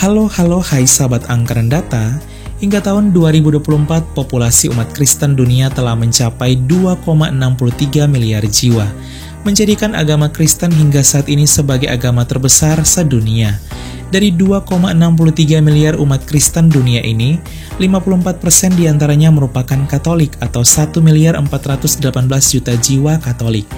Halo hai sahabat angka dan data, hingga tahun 2024 populasi umat Kristen dunia telah mencapai 2,63 miliar jiwa, menjadikan agama Kristen hingga saat ini sebagai agama terbesar sedunia. Dari 2,63 miliar umat Kristen dunia ini, 54% diantaranya merupakan Katolik atau 1.418 juta jiwa Katolik.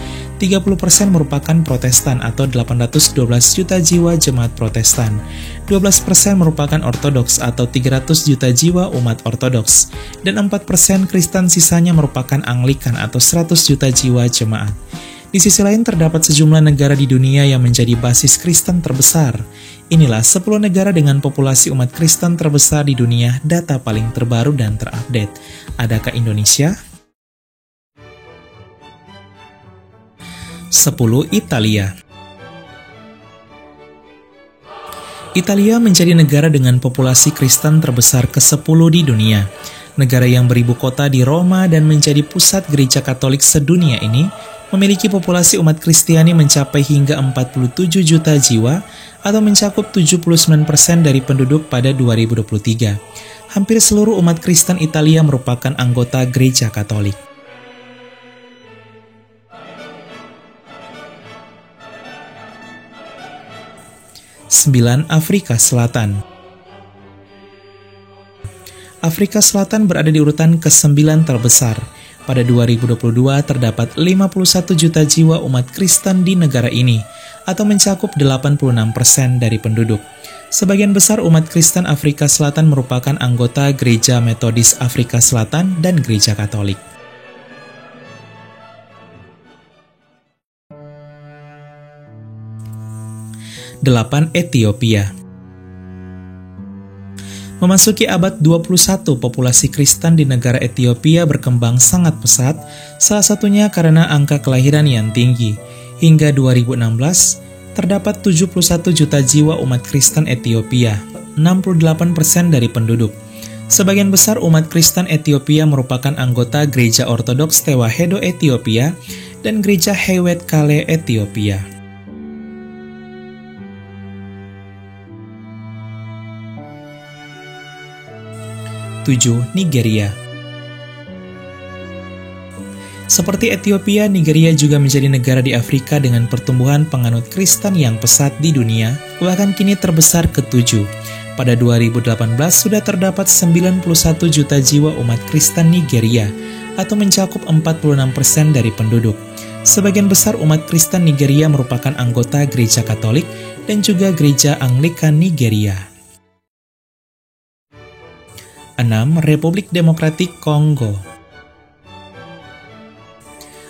30% merupakan Protestan atau 812 juta jiwa jemaat Protestan. 12% merupakan Ortodoks atau 300 juta jiwa umat Ortodoks. Dan 4% Kristen sisanya merupakan Anglikan atau 100 juta jiwa jemaat. Di sisi lain terdapat sejumlah negara di dunia yang menjadi basis Kristen terbesar. Inilah 10 negara dengan populasi umat Kristen terbesar di dunia, data paling terbaru dan terupdate. Adakah Indonesia? 10. Italia. Italia menjadi negara dengan populasi Kristen terbesar ke-10 di dunia. Negara yang beribu kota di Roma dan menjadi pusat gereja Katolik sedunia ini memiliki populasi umat Kristiani mencapai hingga 47 juta jiwa atau mencakup 79% dari penduduk pada 2023. Hampir seluruh umat Kristen Italia merupakan anggota gereja Katolik. 9. Afrika Selatan. Afrika Selatan berada di urutan ke-9 terbesar. Pada 2022 terdapat 51 juta jiwa umat Kristen di negara ini, atau mencakup 86% dari penduduk. Sebagian besar umat Kristen Afrika Selatan merupakan anggota Gereja Metodis Afrika Selatan dan Gereja Katolik. 8. Ethiopia. Memasuki abad 21, populasi Kristen di negara Ethiopia berkembang sangat pesat, salah satunya karena angka kelahiran yang tinggi. Hingga 2016, terdapat 71 juta jiwa umat Kristen Ethiopia, 68% dari penduduk. Sebagian besar umat Kristen Ethiopia merupakan anggota Gereja Ortodoks Tewahedo Ethiopia dan Gereja Hewet Kale Ethiopia. 7. Nigeria. Seperti Ethiopia, Nigeria juga menjadi negara di Afrika dengan pertumbuhan penganut Kristen yang pesat di dunia, bahkan kini terbesar ke-7. Pada 2018 sudah terdapat 91 juta jiwa umat Kristen Nigeria, atau mencakup 46% dari penduduk. Sebagian besar umat Kristen Nigeria merupakan anggota Gereja Katolik dan juga Gereja Anglikan Nigeria. 6. Republik Demokratik Kongo.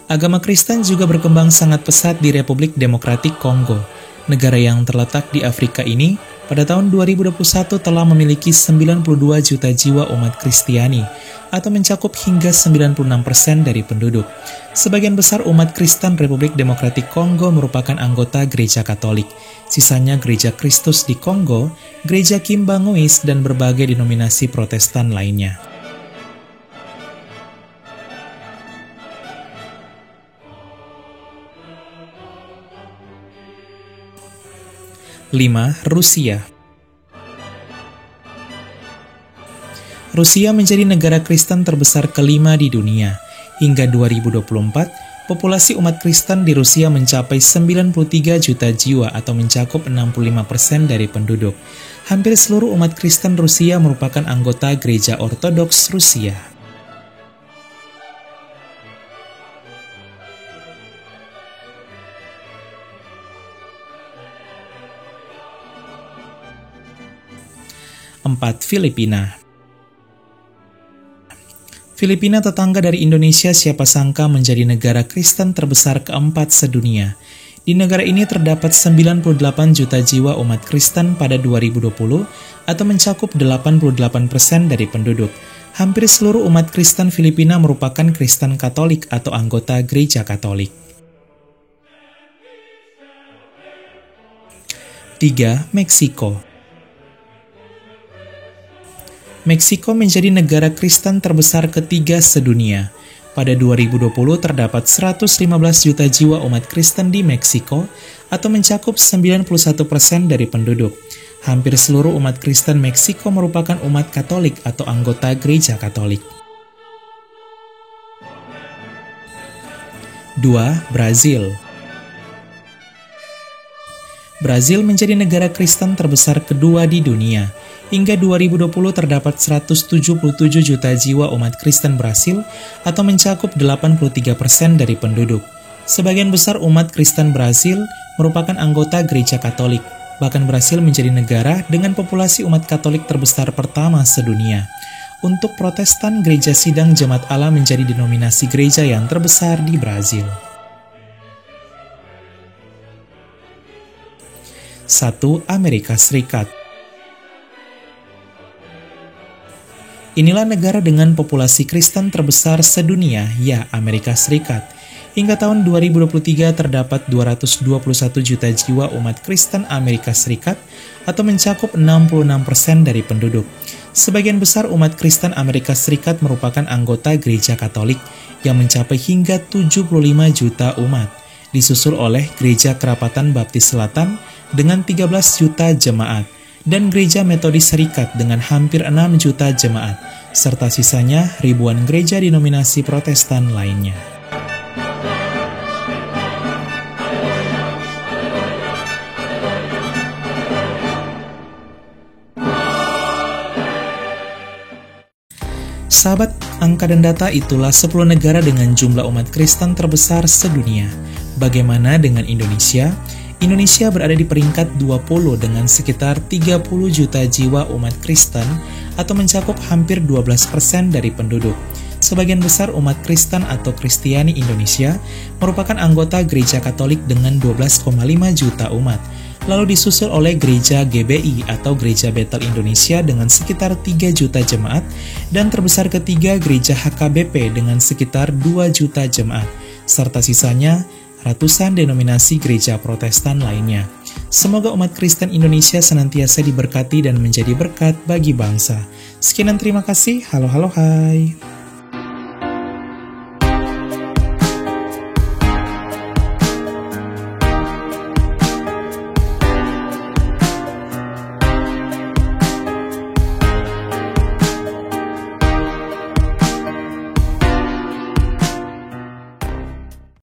Agama Kristen juga berkembang sangat pesat di Republik Demokratik Kongo. Negara yang terletak di Afrika ini, pada tahun 2021 telah memiliki 92 juta jiwa umat Kristiani, atau mencakup hingga 96% dari penduduk. Sebagian besar umat Kristen Republik Demokratik Kongo merupakan anggota Gereja Katolik. Sisanya Gereja Kristus di Kongo, Gereja Kimbanguis, dan berbagai denominasi Protestan lainnya. Lima. Rusia. Rusia menjadi negara Kristen terbesar kelima di dunia. Hingga 2024, populasi umat Kristen di Rusia mencapai 93 juta jiwa atau mencakup 65% dari penduduk. Hampir seluruh umat Kristen Rusia merupakan anggota Gereja Ortodoks Rusia. 4. Filipina. Filipina, tetangga dari Indonesia, siapa sangka menjadi negara Kristen terbesar keempat sedunia. Di negara ini terdapat 98 juta jiwa umat Kristen pada 2020 atau mencakup 88% dari penduduk. Hampir seluruh umat Kristen Filipina merupakan Kristen Katolik atau anggota Gereja Katolik. 3. Meksiko. Meksiko menjadi negara Kristen terbesar ketiga sedunia. Pada 2020 terdapat 115 juta jiwa umat Kristen di Meksiko atau mencakup 91% dari penduduk. Hampir seluruh umat Kristen Meksiko merupakan umat Katolik atau anggota Gereja Katolik. 2. Brazil. Brazil menjadi negara Kristen terbesar kedua di dunia. Hingga 2020 terdapat 177 juta jiwa umat Kristen Brasil atau mencakup 83% dari penduduk. Sebagian besar umat Kristen Brasil merupakan anggota Gereja Katolik. Bahkan Brasil menjadi negara dengan populasi umat Katolik terbesar pertama sedunia. Untuk Protestan, Gereja Sidang Jemaat Allah menjadi denominasi gereja yang terbesar di Brasil. 1. Amerika Serikat. Inilah negara dengan populasi Kristen terbesar sedunia, ya Amerika Serikat. Hingga tahun 2023 terdapat 221 juta jiwa umat Kristen Amerika Serikat atau mencakup 66% dari penduduk. Sebagian besar umat Kristen Amerika Serikat merupakan anggota Gereja Katolik yang mencapai hingga 75 juta umat, disusul oleh Gereja Kerapatan Baptis Selatan dengan 13 juta jemaat dan Gereja Metodis Serikat dengan hampir 6 juta jemaat, serta sisanya ribuan gereja denominasi Protestan lainnya. Sahabat, angka dan data itulah 10 negara dengan jumlah umat Kristen terbesar sedunia. Bagaimana dengan Indonesia? Indonesia berada di peringkat 20 dengan sekitar 30 juta jiwa umat Kristen atau mencakup hampir 12% dari penduduk. Sebagian besar umat Kristen atau Kristiani Indonesia merupakan anggota Gereja Katolik dengan 12,5 juta umat. Lalu disusul oleh Gereja GBI atau Gereja Betel Indonesia dengan sekitar 3 juta jemaat, dan terbesar ketiga Gereja HKBP dengan sekitar 2 juta jemaat, serta sisanya ratusan denominasi gereja Protestan lainnya. Semoga umat Kristen Indonesia senantiasa diberkati dan menjadi berkat bagi bangsa. Sekian dan terima kasih. Halo, hai.